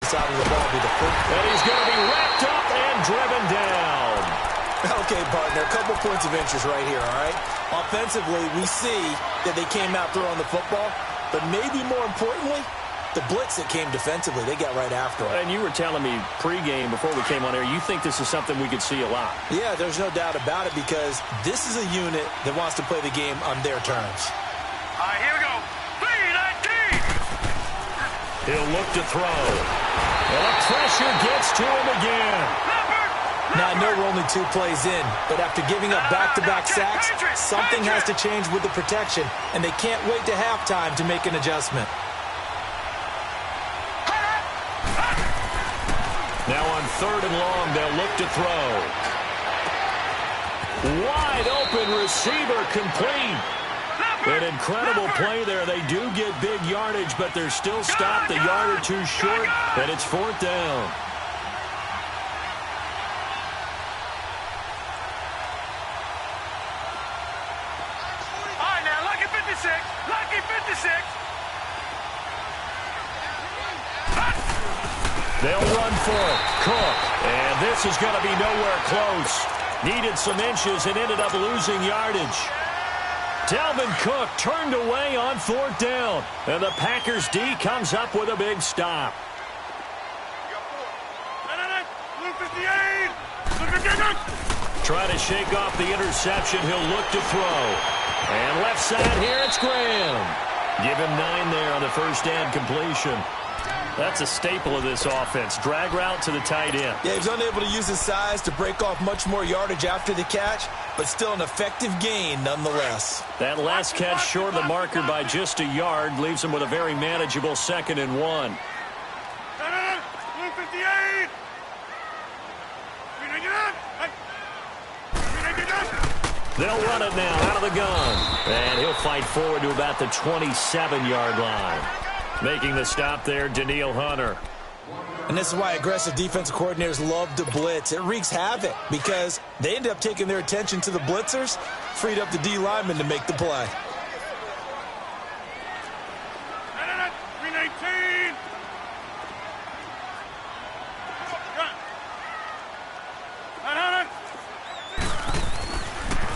side of the ball be the football. And he's going to be wrapped up and driven down. Okay, partner, a couple points of interest right here, all right? Offensively, we see that they came out throwing the football, but maybe more importantly, the blitz that came defensively, they got right after it. And you were telling me pregame before we came on air, you think this is something we could see a lot. Yeah, there's no doubt about it because this is a unit that wants to play the game on their terms. All right, here we go. 3-19. He'll look to throw. And the pressure gets to him again. Now, I know we're only 2 plays in, but after giving up back-to-back sacks, something has to change with the protection, and they can't wait to halftime to make an adjustment. Now on 3rd and long, they'll look to throw. Wide open receiver complete. An incredible play there. They do get big yardage, but they're still stopped a yard or 2 short, and it's 4th down. All right, now, lucky 56. Lucky 56. They'll run for it. Cook. And this is going to be nowhere close. Needed some inches and ended up losing yardage. Dalvin Cook turned away on 4th down. And the Packers D comes up with a big stop. Trying to shake off the interception. He'll look to throw. And left side here, it's Graham. Give him 9 there on the first down completion. That's a staple of this offense. Drag route to the tight end. Yeah, he was unable to use his size to break off much more yardage after the catch, but still an effective gain nonetheless. That last catch short of the marker by just a yard leaves him with a very manageable 2nd and 1. 158. They'll run it now out of the gun. And he'll fight forward to about the 27-yard line. Making the stop there, Danielle Hunter. And this is why aggressive defensive coordinators love to blitz. It wreaks havoc because they end up taking their attention to the blitzers, freed up the D lineman to make the play. 319.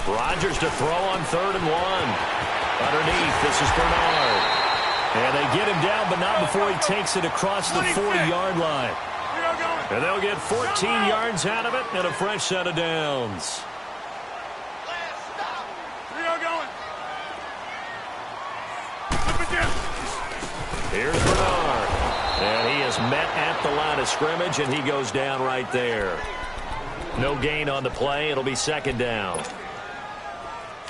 Rodgers to throw on 3rd and 1. Underneath, this is Bernard. And they get him down, but not before he takes it across the 40-yard line. And they'll get 14 yards out of it and a fresh set of downs. Here's Bernard. And he is met at the line of scrimmage, and he goes down right there. No gain on the play. It'll be 2nd down.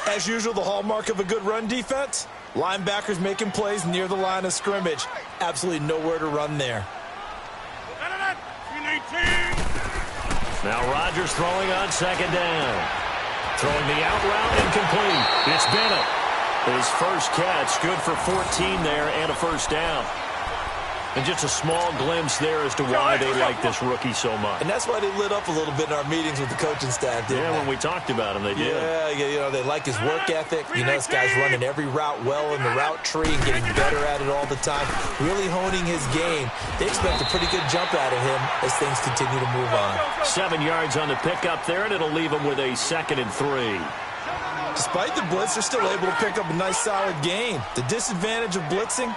As usual, the hallmark of a good run defense, linebackers making plays near the line of scrimmage. Absolutely nowhere to run there. Now Rodgers throwing on 2nd down. Throwing the out route incomplete. It's Bennett. His first catch, good for 14 there and a first down. And just a small glimpse there as to why they like this rookie so much. And that's why they lit up a little bit in our meetings with the coaching staff, didn't they? Yeah, when we talked about him, they did. Yeah, you know, they like his work ethic. You know, this guy's running every route well in the route tree and getting better at it all the time, really honing his game. They expect a pretty good jump out of him as things continue to move on. 7 yards on the pickup there, and it'll leave him with a 2nd and 3. Despite the blitz, they're still able to pick up a nice, solid gain. The disadvantage of blitzing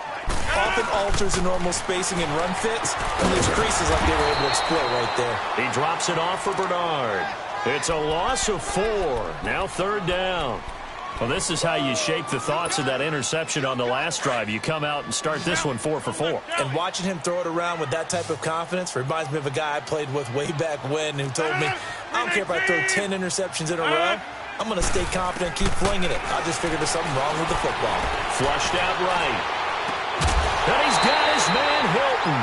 often alters the normal spacing and run fits and leaves creases like they were able to exploit right there. He drops it off for Bernard. It's a loss of 4. Now 3rd down. Well, this is how you shake the thoughts of that interception on the last drive. You come out and start this one 4 for 4. And watching him throw it around with that type of confidence reminds me of a guy I played with way back when who told me, I don't care if I throw 10 interceptions in a row, I'm going to stay confident and keep flinging it. I just figured there's something wrong with the football. Flushed out right. And he's got his man Hilton.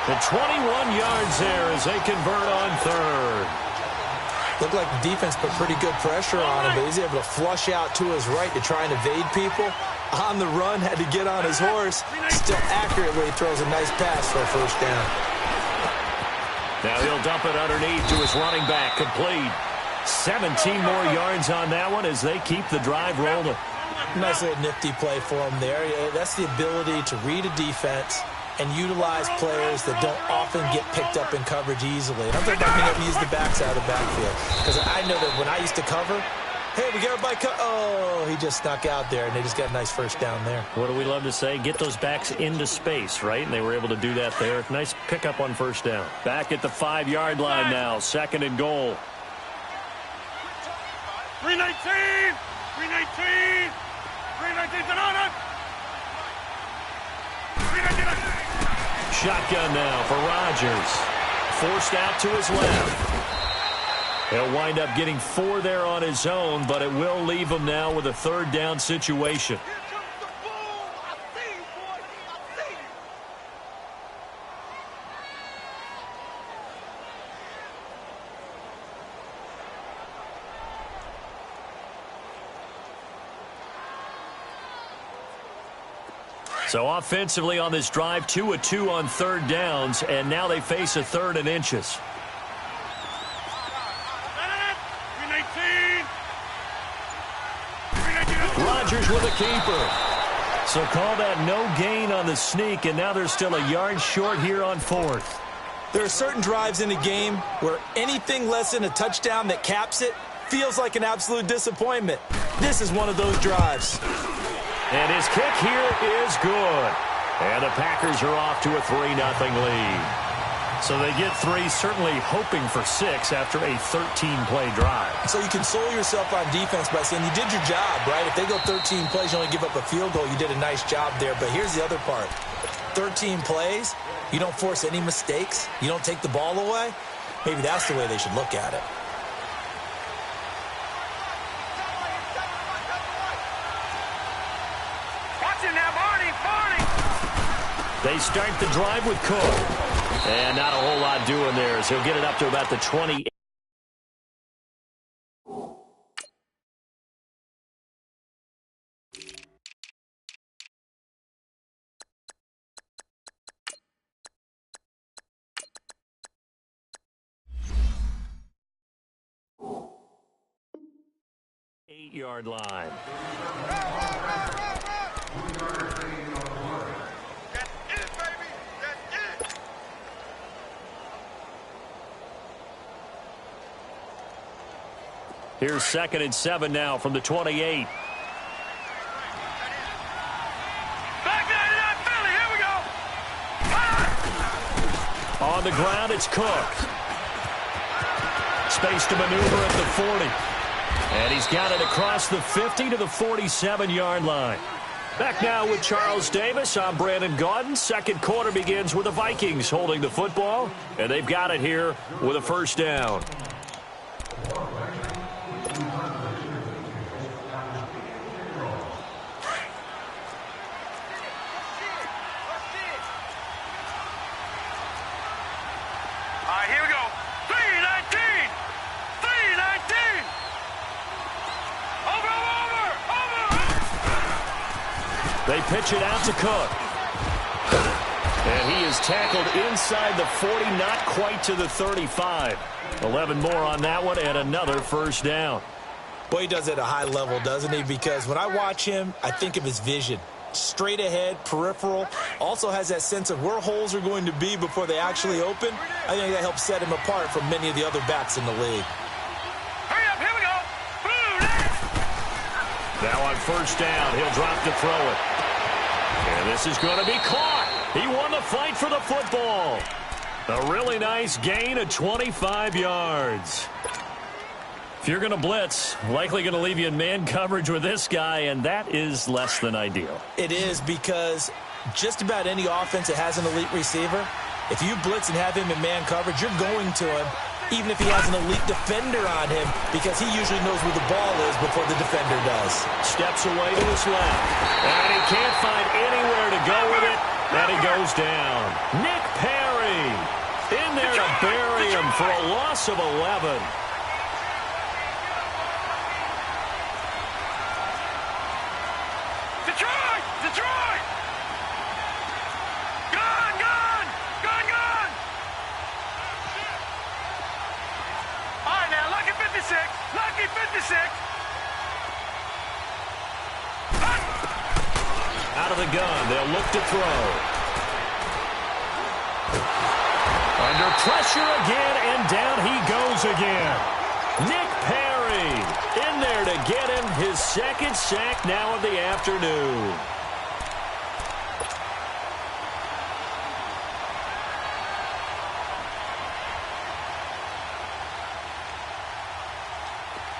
The 21 yards there as they convert on 3rd. Looked like the defense put pretty good pressure on him, but he's able to flush out to his right to try and evade people. On the run, had to get on his horse. Still accurately throws a nice pass for a first down. Now he'll dump it underneath to his running back, complete. 17 more yards on that one as they keep the drive rolling. Nice little nifty play for him there. That's the ability to read a defense and utilize players that don't often get picked up in coverage easily. And I'm talking about being able to use the backs out of the backfield. Because I know that when I used to cover, hey, we got everybody oh, he just snuck out there, and they just got a nice first down there. What do we love to say? Get those backs into space, right? And they were able to do that there. Nice pickup on first down. Back at the 5-yard line now, 2nd and goal. 319! 319! 319 Sonata! 319! Shotgun now for Rodgers. Forced out to his left. He'll wind up getting 4 there on his own, but it will leave him now with a 3rd down situation. So offensively on this drive, 2 of 2 on 3rd downs, and now they face a 3rd and inches. Rodgers with a keeper. So call that no gain on the sneak, and now they're still a yard short here on 4th. There are certain drives in a game where anything less than a touchdown that caps it feels like an absolute disappointment. This is one of those drives. And his kick here is good. And the Packers are off to a 3-0 lead. So they get 3, certainly hoping for 6 after a 13-play drive. So you console yourself on defense by saying you did your job, right? If they go 13 plays, you only give up a field goal, you did a nice job there. But here's the other part. 13 plays, you don't force any mistakes, you don't take the ball away. Maybe that's the way they should look at it. They start the drive with Cook. And not a whole lot doing there as he'll get it up to about the 28. Eight-yard line. Here's 2nd and 7 now from the 28. On the ground, it's Cook. Space to maneuver at the 40. And he's got it across the 50 to the 47-yard line. Back now with Charles Davis. I'm Brandon Gaudin. 2nd quarter begins with the Vikings holding the football. And they've got it here with a 1st down. They pitch it out to Cook. And he is tackled inside the 40, not quite to the 35. 11 more on that one, and another 1st down. Boy, he does it at a high level, doesn't he? Because when I watch him, I think of his vision. Straight ahead, peripheral. Also has that sense of where holes are going to be before they actually open. I think that helps set him apart from many of the other backs in the league. Hurry up, here we go. Now on 1st down, he'll drop to throw it. And this is going to be caught. He won the fight for the football. A really nice gain of 25 yards. If you're going to blitz, likely going to leave you in man coverage with this guy, and that is less than ideal. It is, because just about any offense that has an elite receiver, if you blitz and have him in man coverage, you're going to him, even if he has an elite defender on him, because he usually knows where the ball is before the defender does. Steps away to his left, and he can't find anywhere to go with it, and he goes down. Nick Perry in there to bury him for a loss of 11. Detroit! Detroit! Gone! Gone! Gone! Gone! All right, now, lucky 56. Lucky 56. Out of the gun, they'll look to throw. Under pressure again, and down he goes again. Nick Perry in there to get him his second sack now of the afternoon.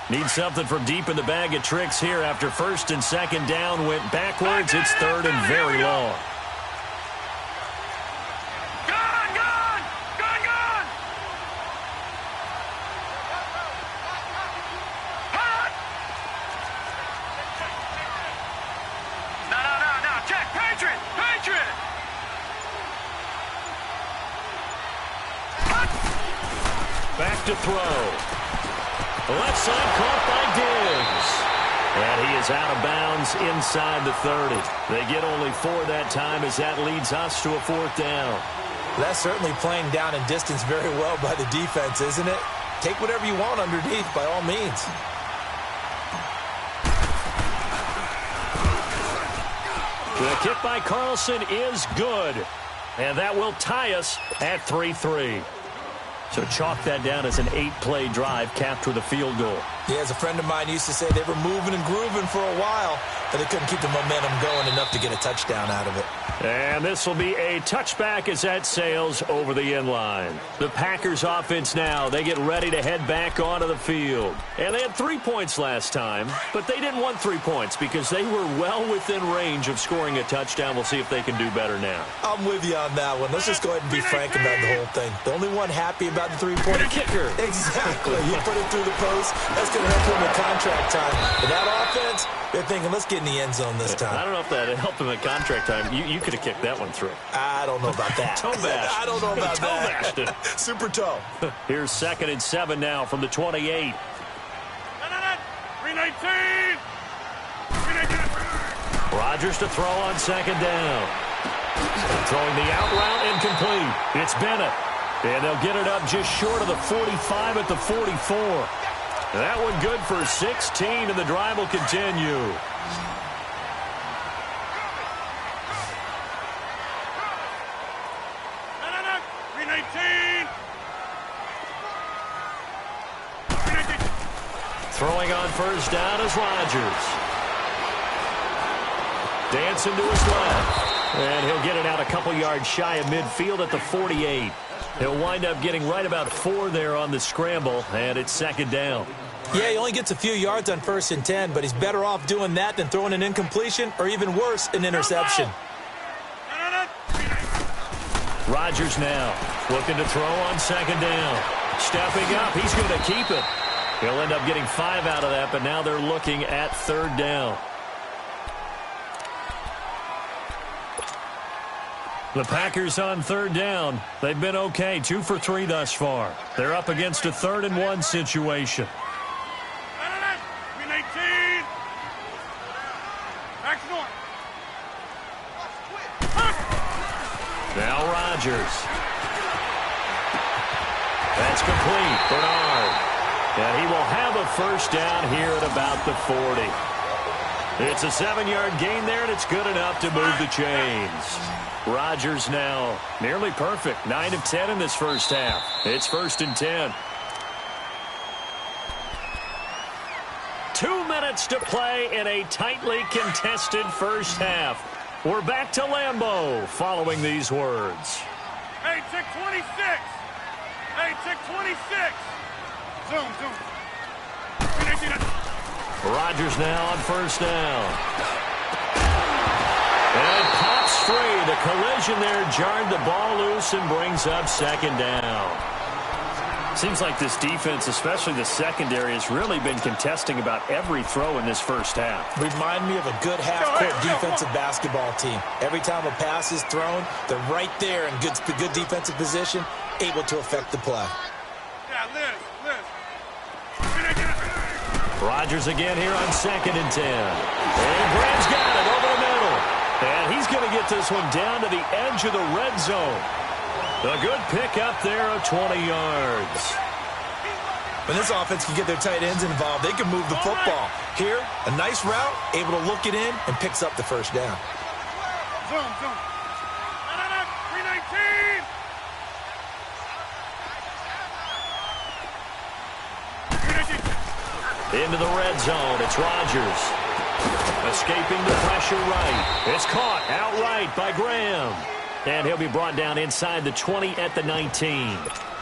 Need something from deep in the bag of tricks here after first and second down went backwards. It's third and very long. Back to throw. Left side caught by Diggs. And he is out of bounds inside the 30. They get only 4 that time as that leads us to a fourth down. That's certainly playing down and distance very well by the defense, isn't it? Take whatever you want underneath by all means. The kick by Carlson is good. And that will tie us at 3-3. So chalk that down as an 8-play drive capped with a field goal. Yeah, as a friend of mine used to say, they were moving and grooving for a while, but they couldn't keep the momentum going enough to get a touchdown out of it. And this will be a touchback as that sails over the end line. The Packers offense now, they get ready to head back onto the field. And they had 3 points last time, but they didn't want 3 points because they were well within range of scoring a touchdown. We'll see if they can do better now. I'm with you on that one. Let's just go ahead and be frank about the whole thing. The only one happy about the three-point kicker. Exactly. You put it through the post. That's going to help him with contract time. But that offense, they're thinking, let's get in the end zone this time. I don't know if that helped him at contract time. You could have kicked that one through. I don't know about that. Toe bash. I don't know about toe that. Bashed it. Super toe. Here's 2nd and 7 now from the 28. 319. Rodgers to throw on 2nd down. Throwing the out route incomplete. It's Bennett. And they'll get it up just short of the 45 at the 44. That one good for 16, and the drive will continue. Throwing on first down is Rodgers. Dancing to his left. And he'll get it out a couple yards shy of midfield at the 48. He'll wind up getting right about 4 there on the scramble, and it's 2nd down. Yeah, he only gets a few yards on 1st and 10, but he's better off doing that than throwing an incompletion or even worse, an interception. Rodgers now looking to throw on 2nd down. Stepping up, he's going to keep it. He'll end up getting 5 out of that, but now they're looking at 3rd down. The Packers on 3rd down. They've been okay, 2 for 3 thus far. They're up against a 3rd and 1 situation. Now Rodgers. That's complete. Bernard. And he will have a first down here at about the 40. It's a 7-yard gain there, and it's good enough to move the chains. Rodgers now nearly perfect. 9 of 10 in this first half. It's 1st and 10. 2 minutes to play in a tightly contested first half. We're back to Lambeau following these words. Hey, tick 26. Hey, tick 26. Zoom. Rodgers now on first down. And it pops free. The collision there jarred the ball loose and brings up 2nd down. Seems like this defense, especially the secondary, has really been contesting about every throw in this first half. Remind me of a good half-court defensive basketball team. Every time a pass is thrown, they're right there in good defensive position, able to affect the play. Yeah, Liz. Rodgers again here on 2nd and 10. And Graham's got it over the middle. And he's going to get this one down to the edge of the red zone. A good pick up there of 20 yards. When this offense can get their tight ends involved, they can move the football. Here, a nice route, able to look it in, and picks up the first down. Zoom. 319. Into the red zone. It's Rodgers. Escaping the pressure right. It's caught outright by Graham. And he'll be brought down inside the 20 at the 19.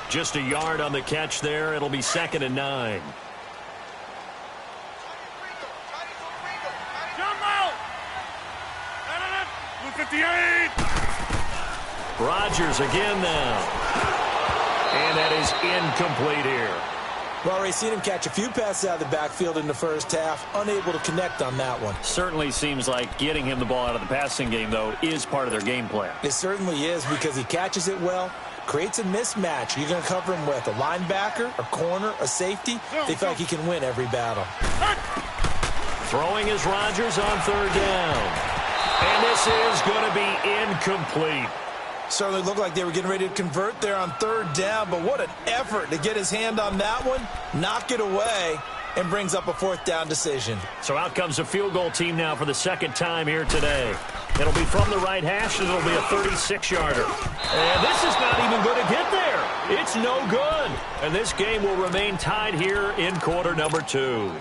Just a yard on the catch there. It'll be 2nd and 9. Jump out! 58! Rodgers again now. And that is incomplete here. Well, already seen him catch a few passes out of the backfield in the first half. Unable to connect on that one. Certainly seems like getting him the ball out of the passing game, though, is part of their game plan. It certainly is because he catches it well, creates a mismatch. You're going to cover him with a linebacker, a corner, a safety. They feel like he can win every battle. Throwing is Rodgers on 3rd down. And this is going to be incomplete. Certainly looked like they were getting ready to convert there on 3rd down, but what an effort to get his hand on that one, knock it away, and brings up a 4th down decision. So out comes a field goal team now for the 2nd time here today. It'll be from the right hash, and it'll be a 36-yarder. And this is not even going to get there. It's no good. And this game will remain tied here in quarter number 2.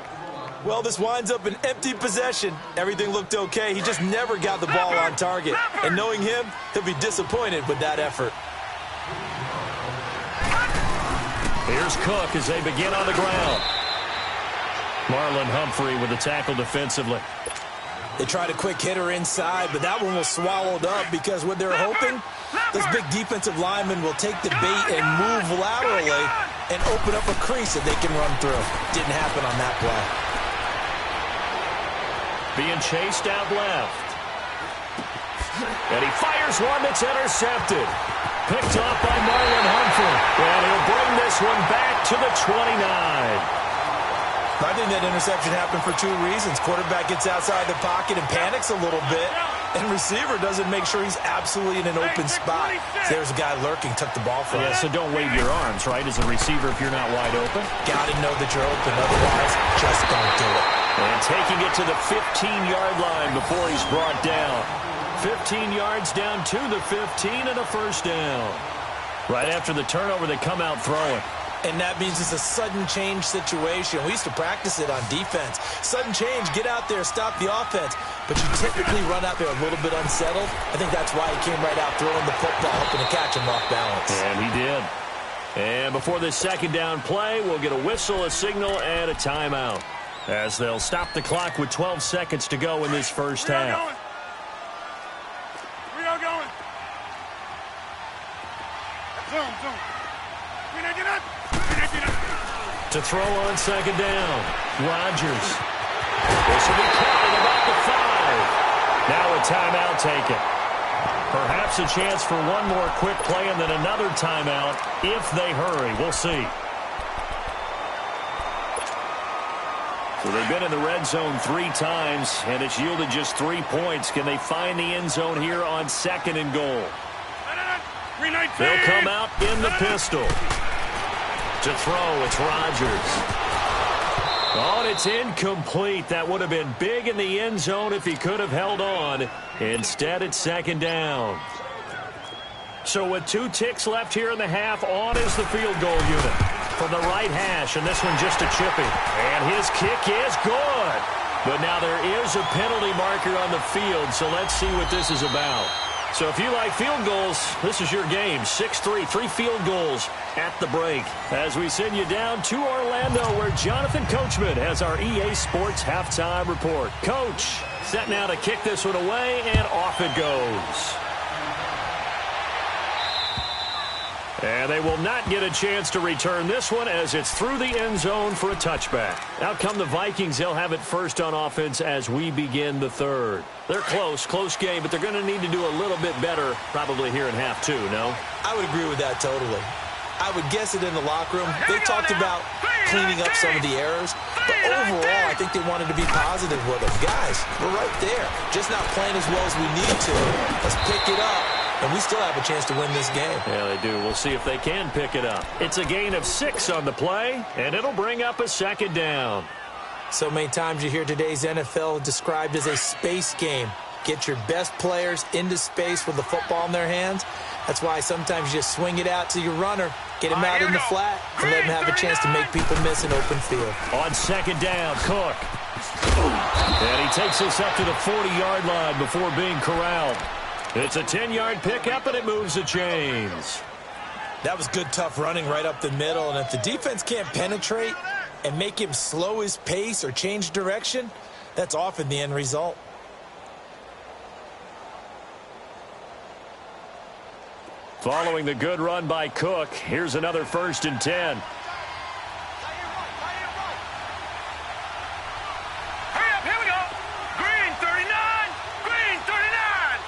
Well, this winds up an empty possession. Everything looked okay. He just never got the ball on target. And knowing him, he'll be disappointed with that effort. Here's Cook as they begin on the ground. Marlon Humphrey with the tackle defensively. They tried a quick hitter inside, but that one was swallowed up because what they're hoping, this big defensive lineman will take the bait and move laterally and open up a crease that they can run through. Didn't happen on that play. Being chased out left. And he fires one that's intercepted. Picked off by Marlon Humphrey. And he'll bring this one back to the 29. I think that interception happened for 2 reasons. Quarterback gets outside the pocket and panics a little bit. And receiver doesn't make sure he's absolutely in an open spot. There's a guy lurking, took the ball from him. Yeah, so don't wave your arms, right, as a receiver if you're not wide open. Got to know that you're open. Otherwise, just don't do it. And taking it to the 15-yard line before he's brought down. 15 yards down to the 15 and a 1st down. Right after the turnover, they come out throwing. And that means it's a sudden change situation. We used to practice it on defense. Sudden change, get out there, stop the offense. But you typically run out there a little bit unsettled. I think that's why he came right out throwing the football, hoping to catch him off balance. And he did. And before this 2nd down play, we'll get a whistle, a signal, and a timeout, as they'll stop the clock with 12 seconds to go in this first half. We are going. Zoom. To throw on 2nd down, Rodgers. This will be caught at about the 5. Now a timeout taken. Perhaps a chance for one more quick play and then another timeout if they hurry. We'll see. So they've been in the red zone 3 times, and it's yielded just 3 points. Can they find the end zone here on 2nd and goal? They'll come out in the pistol. To throw, it's Rodgers. Oh, and it's incomplete. That would have been big in the end zone if he could have held on. Instead, it's 2nd down. So with 2 ticks left here in the half, on is the field goal unit. From the right hash, and this one just a chipping. And his kick is good. But now there is a penalty marker on the field, so let's see what this is about. So if you like field goals, this is your game. 6-3, 3 field goals at the break. As we send you down to Orlando, where Jonathan Coachman has our EA Sports Halftime Report. Coach, set now to kick this one away, and off it goes. And they will not get a chance to return this one as it's through the end zone for a touchback. Out come the Vikings. They'll have it first on offense as we begin the 3rd. They're close game, but they're going to need to do a little bit better probably here in half 2, no? I would agree with that totally. I would guess it in the locker room. They talked about cleaning up some of the errors, but overall, I think they wanted to be positive with them. Guys, we're right there. Just not playing as well as we need to. Let's pick it up. And we still have a chance to win this game. Yeah, they do. We'll see if they can pick it up. It's a gain of 6 on the play, and it'll bring up a 2nd down. So many times you hear today's NFL described as a space game. Get your best players into space with the football in their hands. That's why sometimes you just swing it out to your runner, get him All right, out here in we the go. flat, and let him have a chance to make people miss an open field. On second down, Cook. And he takes this up to the 40-yard line before being corralled. It's a 10-yard pickup, and it moves the chains. That was good, tough running right up the middle, and if the defense can't penetrate and make him slow his pace or change direction, that's often the end result. Following the good run by Cook, here's another 1st and 10. Hurry up, here we go. Green 39. Green 39.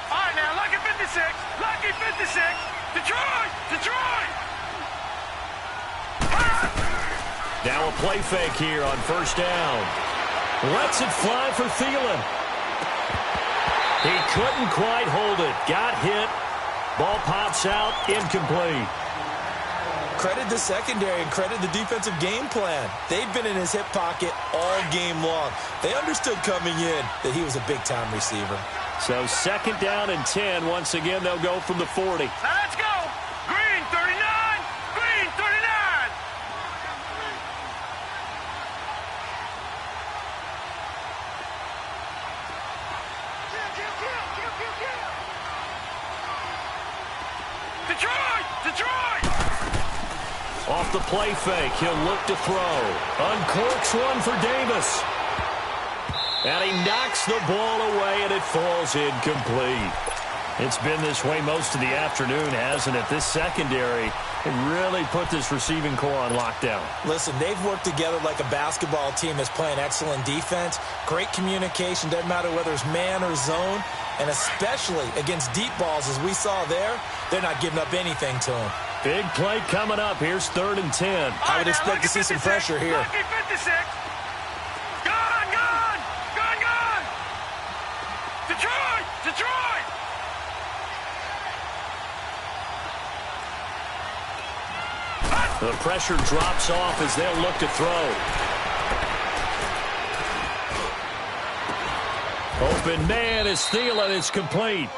All right, now, Lucky 56. Lucky 56. Detroit. Detroit. Now a play fake here on 1st down. Lets it fly for Thielen. He couldn't quite hold it. Got hit. Ball pops out. Incomplete. Credit the secondary and credit the defensive game plan. They've been in his hip pocket all game long. They understood coming in that he was a big-time receiver. So 2nd down and 10. Once again, they'll go from the 40. Now, let's go. Green 39. Green 39. Detroit! Detroit! Off the play fake, he'll look to throw. Uncorks one for Davis. And he knocks the ball away, and it falls incomplete. It's been this way most of the afternoon, hasn't it? This secondary can really put this receiving core on lockdown. Listen, they've worked together like a basketball team that's playing excellent defense. Great communication, doesn't matter whether it's man or zone. And especially against deep balls, as we saw there, they're not giving up anything to him. Big play coming up. Here's 3rd and 10. I would expect to see some pressure here. Lucky 56. Gone, gone, gone, gone. Detroit, Detroit. The pressure drops off as they'll look to throw. Open man is Thielen. It's complete.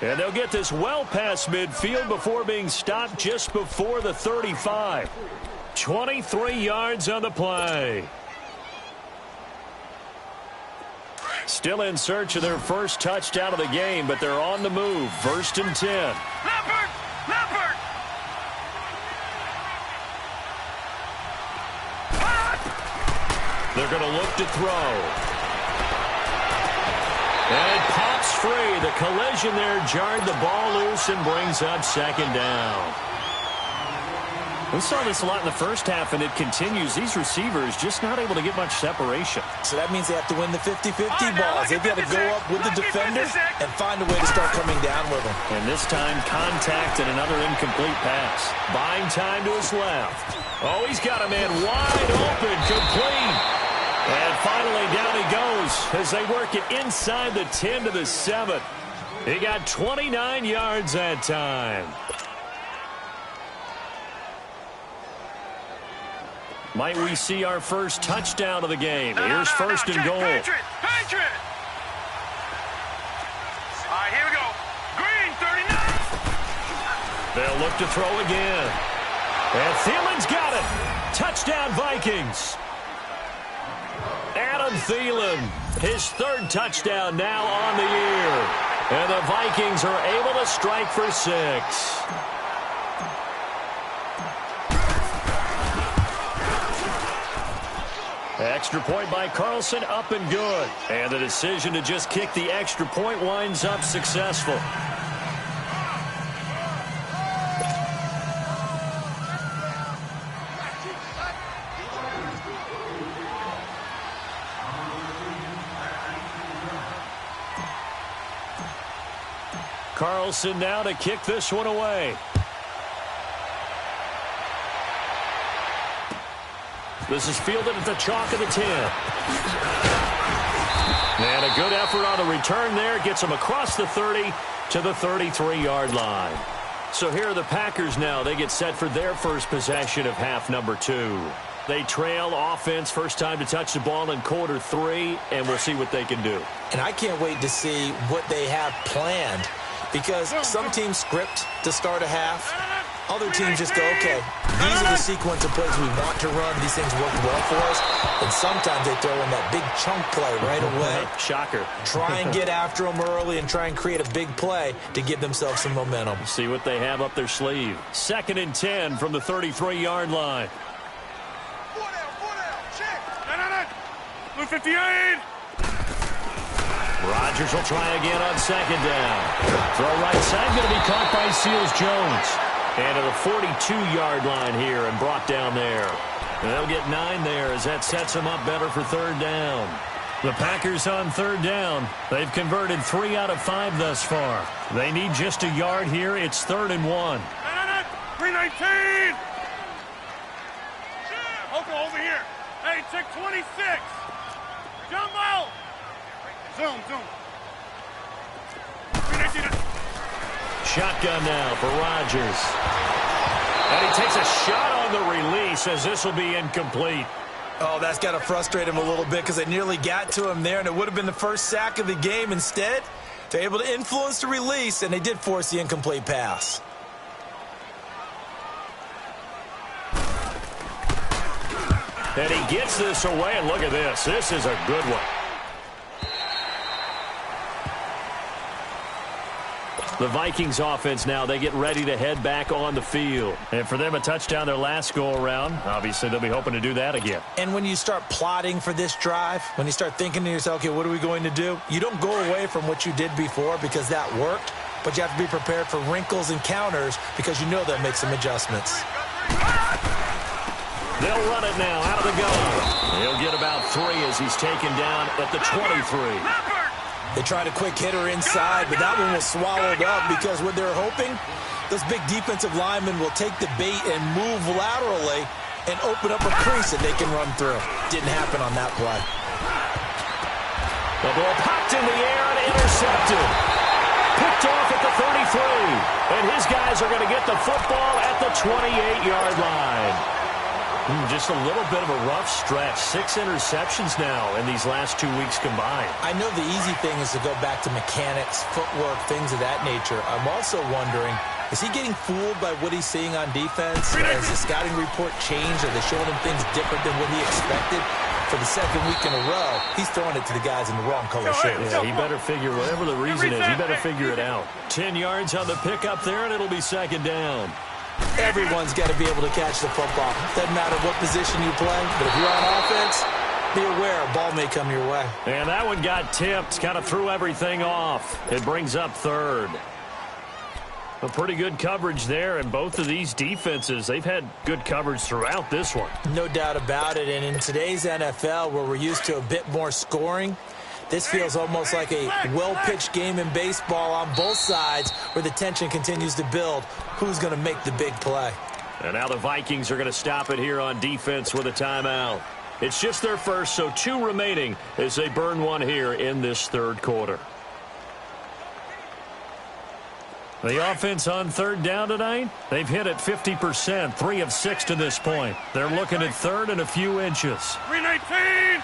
And they'll get this well past midfield before being stopped just before the 35. 23 yards on the play. Still in search of their first touchdown of the game, but they're on the move. 1st and 10. Leopard, Leopard. They're going to look to throw. And it pops free. The collision there jarred the ball loose and brings up 2nd down. We saw this a lot in the first half, and it continues. These receivers just not able to get much separation. So that means they have to win the 50-50 now, balls. They've got to go up with the defender and find a way to start coming down with them. And this time, contact and another incomplete pass. Buying time to his left. Oh, he's got a man wide open, complete. And finally, down he goes as they work it inside the 10 to the 7. He got 29 yards that time. Might we see our first touchdown of the game? Here's 1st and goal. Patriot, Patriot. All right, here we go. Green 39. They'll look to throw again. And Thielen's got it. Touchdown, Vikings. Adam Thielen, his 3rd touchdown now on the year. And the Vikings are able to strike for 6. Extra point by Carlson, up and good. And the decision to just kick the extra point winds up successful. Carlson now to kick this one away. This is fielded at the chalk of the 10. And a good effort on the return there. Gets him across the 30 to the 33-yard line. So here are the Packers now. They get set for their first possession of half number 2. They trail offense, first time to touch the ball in quarter 3, and we'll see what they can do. And I can't wait to see what they have planned, because some teams script to start a half. Other teams just go, okay, these are the sequence of plays we want to run. These things work well for us. And sometimes they throw in that big chunk play right away. Shocker. Try and get after them early and try and create a big play to give themselves some momentum. See what they have up their sleeve. 2nd and 10 from the 33-yard line. Blue 58. Rodgers will try again on 2nd down. Throw right side, going to be caught by Seals-Jones. And to the 42-yard line here and brought down there. And they'll get 9 there as that sets them up better for 3rd down. The Packers on 3rd down. They've converted 3 out of 5 thus far. They need just a yard here. It's 3rd and 1. 319. Oko over here. Hey, check 26. Jumbo. Zoom. 319. Shotgun now for Rodgers. And he takes a shot on the release as this will be incomplete. Oh, that's got to frustrate him a little bit because they nearly got to him there, and it would have been the first sack of the game. Instead, they're able to influence the release, and they did force the incomplete pass. And he gets this away, and look at this. This is a good one. The Vikings offense now, they get ready to head back on the field. And for them, a touchdown their last go-around. Obviously, they'll be hoping to do that again. And when you start plotting for this drive, when you start thinking to yourself, okay, what are we going to do? You don't go away from what you did before because that worked, but you have to be prepared for wrinkles and counters because you know they'll make some adjustments. They'll run it now out of the gun. He'll get about 3 as he's taken down at the 23. They tried a quick hitter inside, but that one was swallowed up because what they're hoping, those big defensive linemen will take the bait and move laterally and open up a crease that they can run through. Didn't happen on that play. The ball popped in the air and intercepted. Picked off at the 33. And his guys are going to get the football at the 28-yard line. Just a little bit of a rough stretch. 6 interceptions now in these last 2 weeks combined. I know the easy thing is to go back to mechanics, footwork, things of that nature. I'm also wondering, is he getting fooled by what he's seeing on defense? Has the scouting report changed? Are they showing him things different than what he expected? For the 2nd week in a row, he's throwing it to the guys in the wrong color shirts. Yeah, he better figure, whatever the reason is, he better figure it out. 10 yards on the pickup there, and it'll be 2nd down. Everyone's got to be able to catch the football. Doesn't matter what position you play, but if you're on offense, be aware a ball may come your way. And that one got tipped, kind of threw everything off. It brings up 3rd. A pretty good coverage there, and both of these defenses, they've had good coverage throughout this one. No doubt about it, and in today's NFL, where we're used to a bit more scoring, this feels almost like a well-pitched game in baseball on both sides where the tension continues to build. Who's going to make the big play? And now the Vikings are going to stop it here on defense with a timeout. It's just their first, so 2 remaining as they burn one here in this 3rd quarter. The offense on 3rd down tonight, they've hit it 50%, 3 of 6 to this point. They're looking at 3rd and a few inches. 319.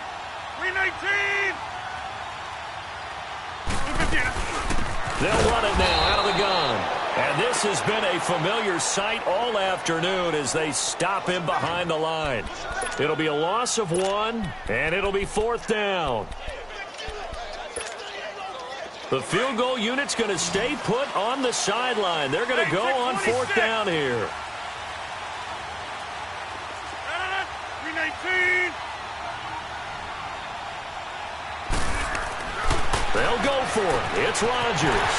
319. They'll run it now out of the gun. And this has been a familiar sight all afternoon as they stop him behind the line. It'll be a loss of 1, and it'll be 4th down. The field goal unit's going to stay put on the sideline. They're going to go on 4th down here. 319. They'll go for it. It's Rodgers.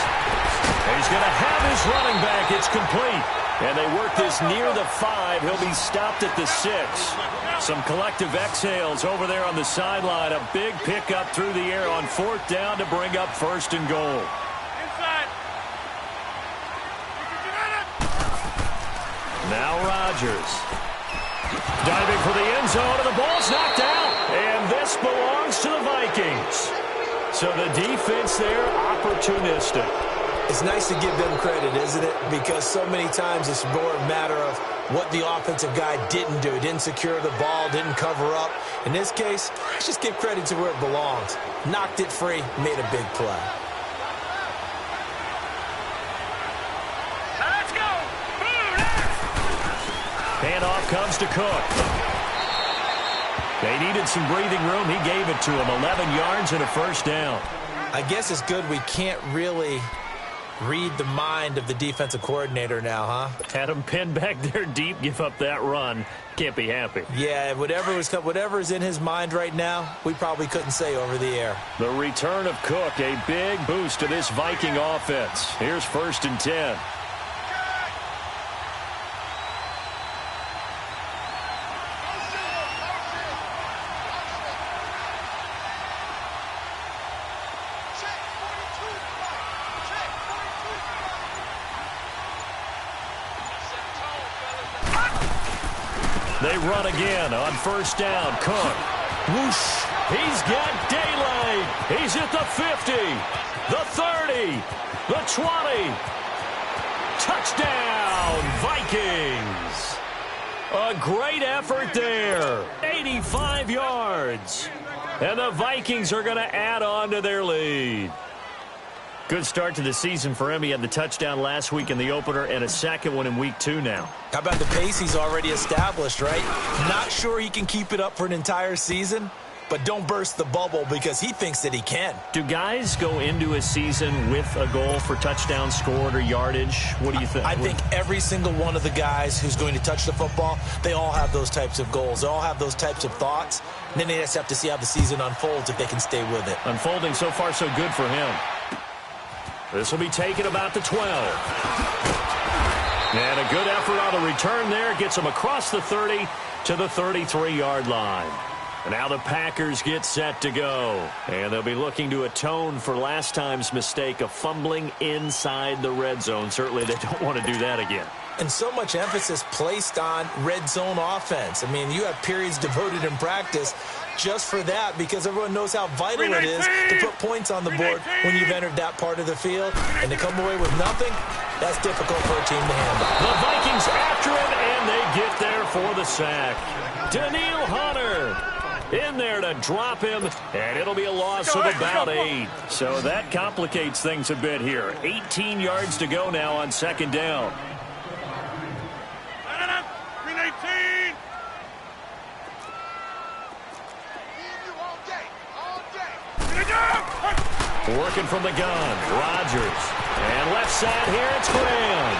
And he's going to have his running back. It's complete. And they work this near the 5. He'll be stopped at the 6. Some collective exhales over there on the sideline. A big pickup through the air on 4th down to bring up 1st and goal. Inside. Now Rodgers. Diving for the end zone, and the ball's knocked out. And this belongs to the Vikings. So the defense there, opportunistic. It's nice to give them credit, isn't it? Because so many times it's more a matter of what the offensive guy didn't do. Didn't secure the ball, didn't cover up. In this case, let's just give credit to where it belongs. Knocked it free, made a big play. Let's go! Handoff comes to Cook. They needed some breathing room. He gave it to him. 11 yards and a first down. I guess it's good we can't really read the mind of the defensive coordinator now, huh? Had him pinned back there deep, give up that run. Can't be happy. Yeah, whatever is in his mind right now, we probably couldn't say over the air. The return of Cook, a big boost to this Viking offense. Here's 1st and 10. They run again on 1st down. Cook. Whoosh. He's got daylight. He's at the 50, the 30, the 20. Touchdown, Vikings. A great effort there. 85 yards. And the Vikings are going to add on to their lead. Good start to the season for him. He had the touchdown last week in the opener and a second one in week 2 now. How about the pace he's already established, right? Not sure he can keep it up for an entire season, but don't burst the bubble because he thinks that he can. Do guys go into a season with a goal for touchdowns scored or yardage? What do you think? I think every single one of the guys who's going to touch the football, they all have those types of goals. They all have those types of thoughts. And then they just have to see how the season unfolds if they can stay with it. Unfolding so far so good for him. This will be taken about the 12. And a good effort on the return there. Gets him across the 30 to the 33-yard line. And now the Packers get set to go. And they'll be looking to atone for last time's mistake of fumbling inside the red zone. Certainly they don't want to do that again. And so much emphasis placed on red zone offense. I mean, you have periods devoted in practice just for that because everyone knows how vital it is to put points on the board when you've entered that part of the field. And to come away with nothing, that's difficult for a team to handle. The Vikings after him, and they get there for the sack. Daniil Hunter in there to drop him, and it'll be a loss of about 8. So that complicates things a bit here. 18 yards to go now on 2nd down. 319. Working from the gun, Rodgers. And left side here, it's Graham.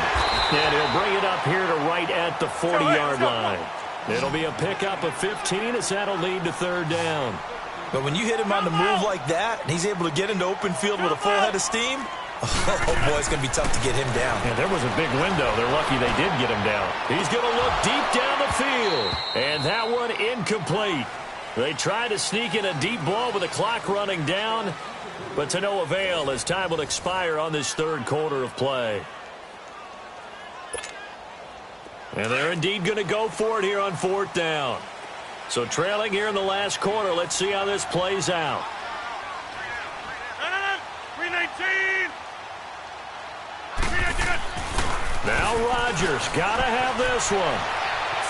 And he'll bring it up here to right at the 40-yard line. It'll be a pickup of 15 as that'll lead to 3rd down. But when you hit him on the move like that, and he's able to get into open field with a full head of steam, oh boy, it's going to be tough to get him down. Yeah, there was a big window. They're lucky they did get him down. He's going to look deep down the field. And that one incomplete. They try to sneak in a deep ball with the clock running down, but to no avail as time will expire on this 3rd quarter of play. And they're indeed going to go for it here on 4th down. So trailing here in the last quarter, let's see how this plays out. 319. Now Rodgers got to have this one.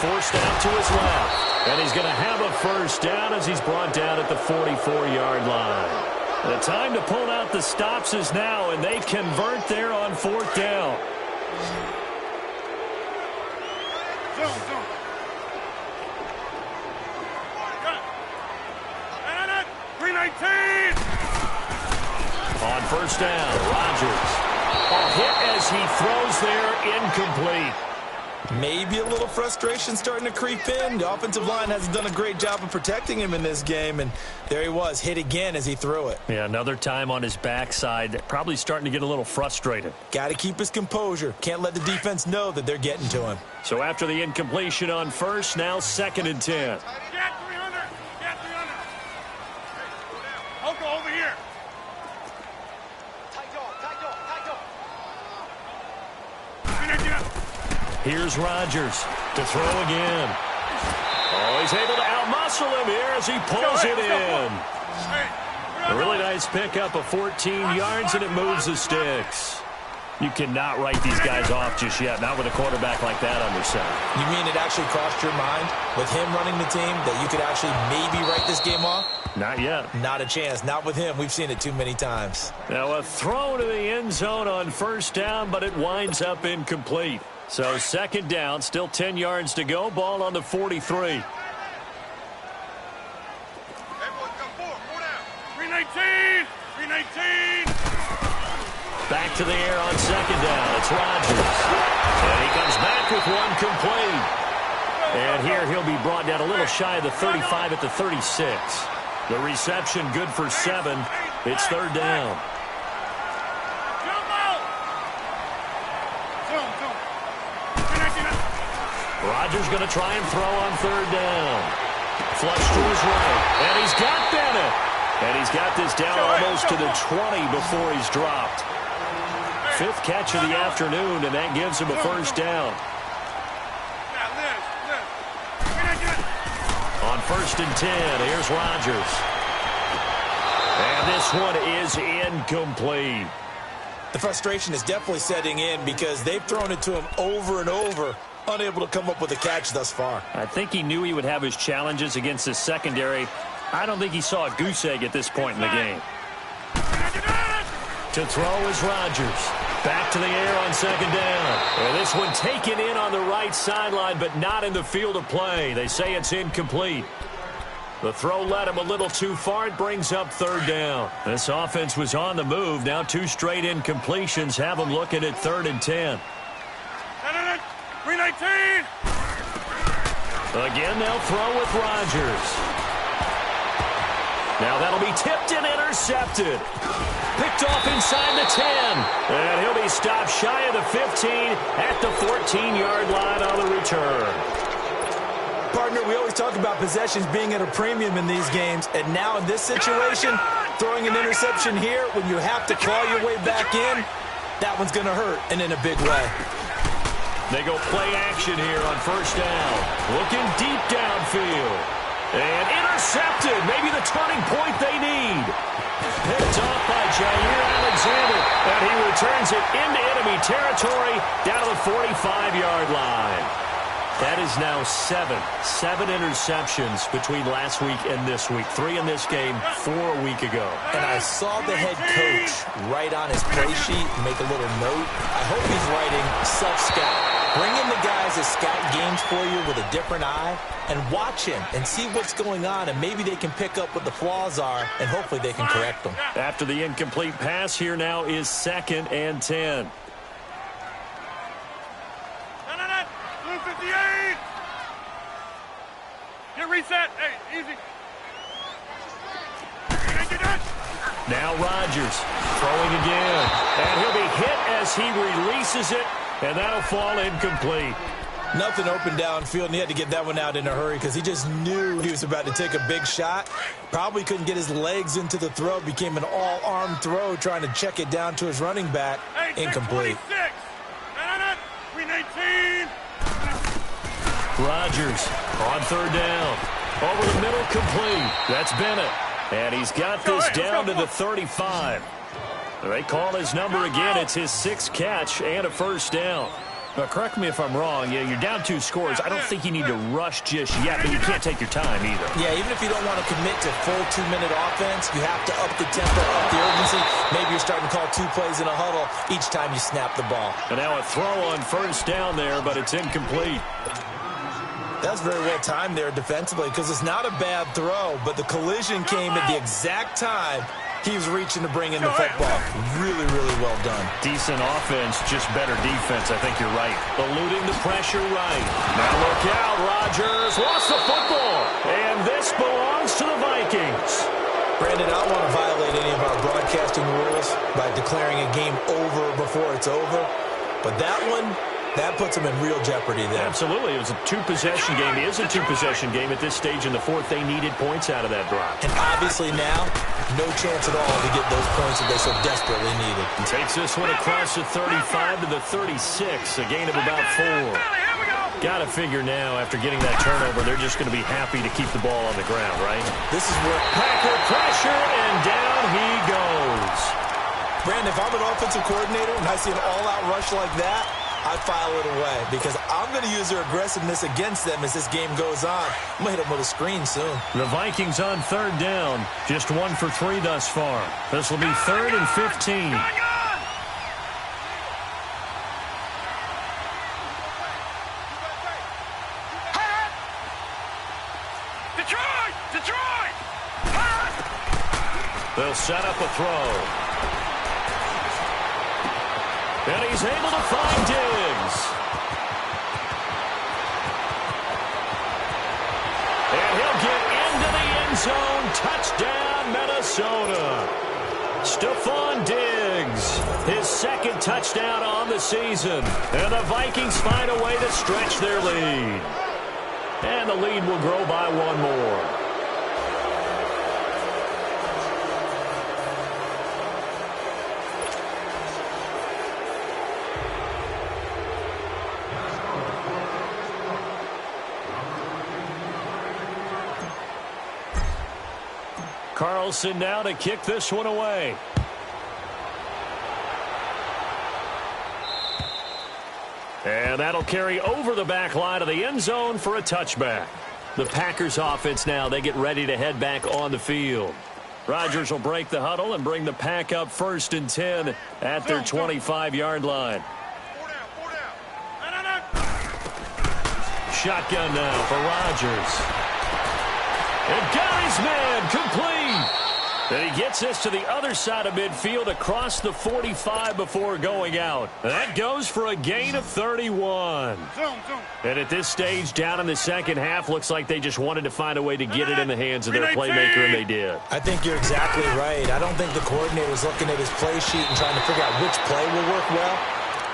Forced out to his left. And he's going to have a 1st down as he's brought down at the 44-yard line. The time to pull out the stops is now, and they convert there on 4th down. Zone. 319. On 1st down, Rodgers. A hit as he throws there, incomplete. Maybe a little frustration starting to creep in. The offensive line hasn't done a great job of protecting him in this game, and there he was, hit again as he threw it. Yeah, another time on his backside, probably starting to get a little frustrated. Got to keep his composure. Can't let the defense know that they're getting to him. So after the incompletion on 1st, now 2nd and 10. Get 300. Get 300. Oko over here. Here's Rodgers to throw again. Oh, he's able to outmuscle him here as he pulls it in. A really nice pickup of 14 yards, and it moves the sticks. You cannot write these guys off just yet, not with a quarterback like that under center. You mean it actually crossed your mind with him running the team that you could actually maybe write this game off? Not yet. Not a chance. Not with him. We've seen it too many times. Now a throw to the end zone on first down, but it winds up incomplete. So second down, still 10 yards to go. Ball on the 43. 319! 319! Back to the air on second down. It's Rodgers. And he comes back with one complete. And here he'll be brought down a little shy of the 35 at the 36. The reception good for 7. It's third down. Rodgers going to try and throw on third down. Flush to his right. And he's got Bennett. And he's got this down almost to the 20 before he's dropped. 5th catch of the afternoon, and that gives him a first down. On first and 10, here's Rodgers. And this one is incomplete. The frustration is definitely setting in because they've thrown it to him over and over, unable to come up with a catch thus far. I think he knew he would have his challenges against his secondary. I don't think he saw a goose egg at this point in the game. To throw is Rodgers. Back to the air on second down. And this one taken in on the right sideline, but not in the field of play. They say it's incomplete. The throw led him a little too far. It brings up third down. This offense was on the move. Now 2 straight incompletions have them looking at third and 10. 319! Again, they'll throw with Rodgers. Now that'll be tipped and intercepted. Picked off inside the 10. And he'll be stopped shy of the 15 at the 14-yard line on the return. Partner, we always talk about possessions being at a premium in these games. And now in this situation, throwing an interception here when you have to claw your way back in, that one's going to hurt, and in a big way. They go play action here on first down. Looking deep downfield. And intercepted. Maybe the turning point they need. Picked off by Jair Alexander. And he returns it into enemy territory down to the 45-yard line. That is now 7 interceptions between last week and this week. 3 in this game, 4 a week ago. And I saw the head coach write on his play sheet, make a little note. I hope he's writing self-scout. Bring in the guys that scout games for you with a different eye and watch him and see what's going on, and maybe they can pick up what the flaws are, and hopefully they can correct them. After the incomplete pass, here now is second and 10. Blue 58! Get reset. Hey, easy. Now Rodgers throwing again. And he'll be hit as he releases it, and that'll fall incomplete. Nothing open downfield, and he had to get that one out in a hurry because he just knew he was about to take a big shot. Probably couldn't get his legs into the throw. Became an all-arm throw trying to check it down to his running back. Incomplete. 319! Rodgers on third down. Over the middle, complete. That's Bennett. And he's got this down to the 35. They call his number again. It's his 6th catch and a first down. Now, correct me if I'm wrong. Yeah, you're down 2 scores. I don't think you need to rush just yet, but you can't take your time either. Yeah, even if you don't want to commit to full 2-minute offense, you have to up the tempo, up the urgency. Maybe you're starting to call 2 plays in a huddle each time you snap the ball. And now a throw on first down there, but it's incomplete. That's very well timed there defensively because it's not a bad throw, but the collision came at the exact time he was reaching to bring in the football. Really, really well done. Decent offense, just better defense. I think you're right. Eluding the pressure right. Now look out, Rodgers lost the football. And this belongs to the Vikings. Brandon, I don't want to violate any of our broadcasting rules by declaring a game over before it's over, but that one, that puts them in real jeopardy there. Absolutely. It was a 2-possession game. It is a 2-possession game at this stage in the 4th. They needed points out of that drive. And obviously now, no chance at all to get those points that they so desperately needed. He takes this one across the 35 to the 36, a gain of about 4. Got to figure now, after getting that turnover, they're just going to be happy to keep the ball on the ground, right? This is where Packer pressure, and down he goes. Brandon, if I'm an offensive coordinator and I see an all-out rush like that, I file it away because I'm going to use their aggressiveness against them as this game goes on. I'm going to hit them with a screen soon. The Vikings on third down. Just 1 for 3 thus far. This will be 3rd and 15. Detroit! They'll set up a throw. And he's able to find Diggs. And he'll get into the end zone. Touchdown, Minnesota. Stephon Diggs, his 2nd touchdown on the season. And the Vikings find a way to stretch their lead. And the lead will grow by 1 more. Carlson now to kick this one away. And that'll carry over the back line of the end zone for a touchback. The Packers offense now, they get ready to head back on the field. Rodgers will break the huddle and bring the pack up 1st and 10 at their 25-yard line. Shotgun now for Rodgers. And got his man complete. And he gets this to the other side of midfield across the 45 before going out. That goes for a gain of 31. And at this stage, down in the second half, looks like they just wanted to find a way to get it in the hands of their playmaker, and they did. I think you're exactly right. I don't think the coordinator was looking at his play sheet and trying to figure out which play will work well.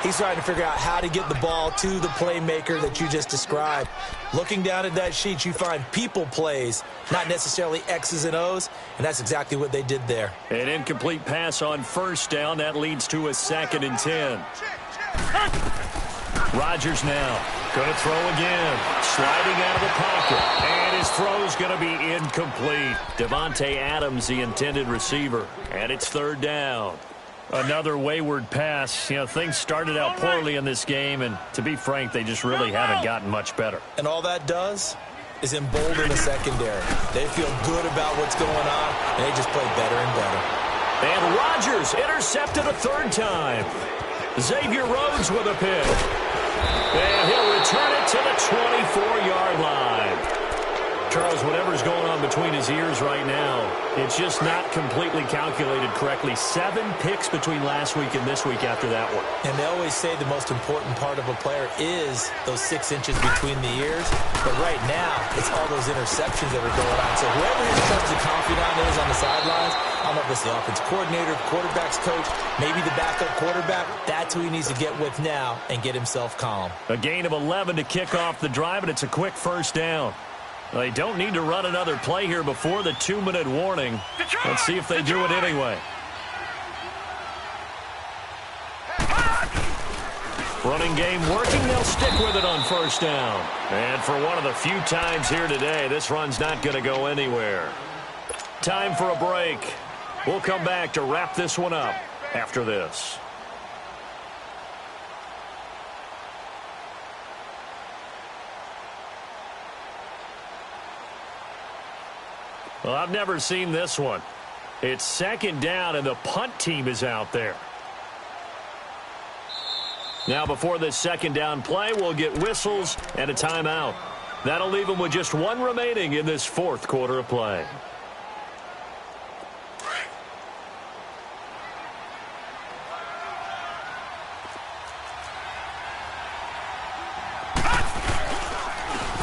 He's trying to figure out how to get the ball to the playmaker that you just described. Looking down at that sheet, you find people plays, not necessarily X's and O's, and that's exactly what they did there. An incomplete pass on 1st down. That leads to a 2nd and 10. Rodgers now going to throw again. Sliding out of the pocket. And his throw's going to be incomplete. Devontae Adams, the intended receiver. And it's 3rd down. Another wayward pass. You know, things started out poorly in this game, and to be frank, they just really haven't gotten much better. And all that does is embolden the secondary. They feel good about what's going on, and they just play better and better. And Rodgers intercepted a 3rd time. Xavier Rhodes with a pick. And he'll return it to the 24-yard line. Charles, whatever's going on between his ears right now, it's just not completely calculated correctly. 7 picks between last week and this week after that one. And they always say the most important part of a player is those 6 inches between the ears. But right now, it's all those interceptions that are going on. So whoever his trusted confidant is on the sidelines, I don't know if it's the offensive coordinator, the quarterback's coach, maybe the backup quarterback, that's who he needs to get with now and get himself calm. A gain of 11 to kick off the drive, and it's a quick 1st down. They don't need to run another play here before the 2-minute warning. Let's see if they do it anyway. Running game working. They'll stick with it on 1st down. And for one of the few times here today, this run's not going to go anywhere. Time for a break. We'll come back to wrap this one up after this. Well, I've never seen this one. It's 2nd down, and the punt team is out there. Now, before this 2nd down play, we'll get whistles and a timeout. That'll leave them with just 1 remaining in this 4th quarter of play.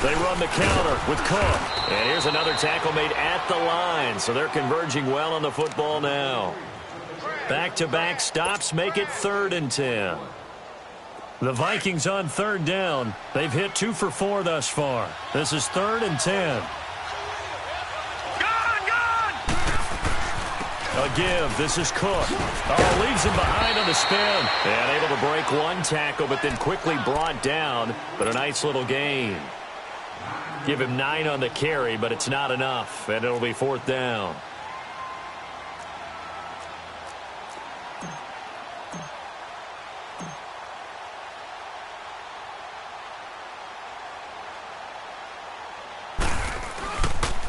They run the counter with Cook. And here's another tackle made at the line. So they're converging well on the football now. Back-to-back stops make it 3rd and 10. The Vikings on 3rd down. They've hit 2 for 4 thus far. This is 3rd and 10. A give. This is Cook. Oh, leaves him behind on the spin. And able to break 1 tackle, but then quickly brought down. But a nice little gain. Give him 9 on the carry, but it's not enough, and it'll be 4th down.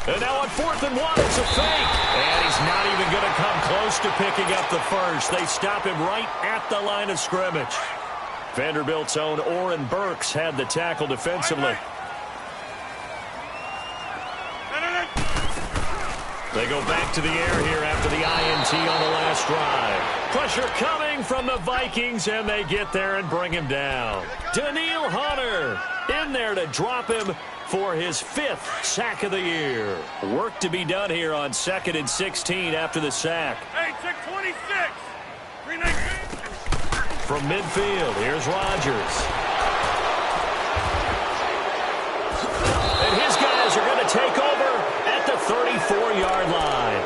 And now on 4th and 1, it's a fake. And he's not even going to come close to picking up the first. They stop him right at the line of scrimmage. Vanderbilt's own Oren Burks had the tackle defensively. They go back to the air here after the INT on the last drive. Pressure coming from the Vikings, and they get there and bring him down. Daniil Hunter in there to drop him for his 5th sack of the year. Work to be done here on 2nd and 16 after the sack. Hey, check 26. 319. From midfield, here's Rodgers. And his guys are going to take over at the 34-yard line.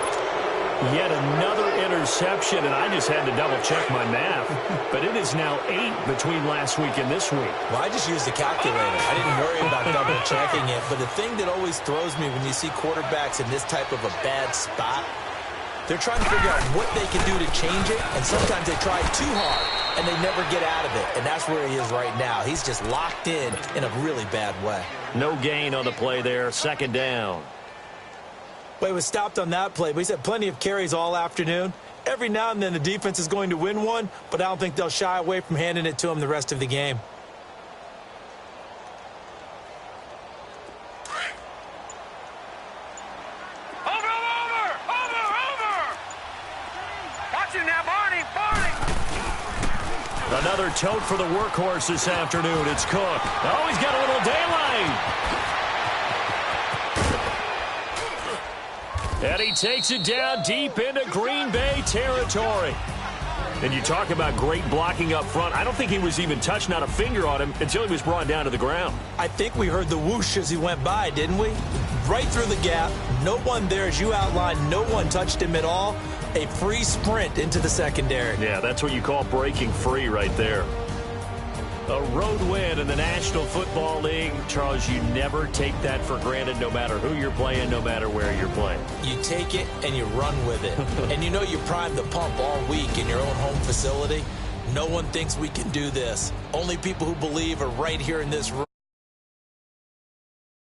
Yet another interception, and I just had to double-check my math. But it is now 8 between last week and this week. Well, I just used the calculator. I didn't worry about double-checking it. But the thing that always throws me when you see quarterbacks in this type of a bad spot, they're trying to figure out what they can do to change it, and sometimes they try too hard, and they never get out of it. And that's where he is right now. He's just locked in a really bad way. No gain on the play there, 2nd down. Well, he was stopped on that play, but he's had plenty of carries all afternoon. Every now and then the defense is going to win one, but I don't think they'll shy away from handing it to him the rest of the game. Another tote for the workhorse this afternoon. It's Cook. Oh, he's got a little daylight. And he takes it down deep into Green Bay territory. And you talk about great blocking up front. I don't think he was even touched, not a finger on him, until he was brought down to the ground. I think we heard the whoosh as he went by, didn't we? Right through the gap. No one there, as you outlined. No one touched him at all. A free sprint into the secondary. Yeah, that's what you call breaking free right there. A road win in the National Football League. Charles, you never take that for granted, no matter who you're playing, no matter where you're playing. You take it and you run with it. And you know you primed the pump all week in your own home facility. No one thinks we can do this. Only people who believe are right here in this room.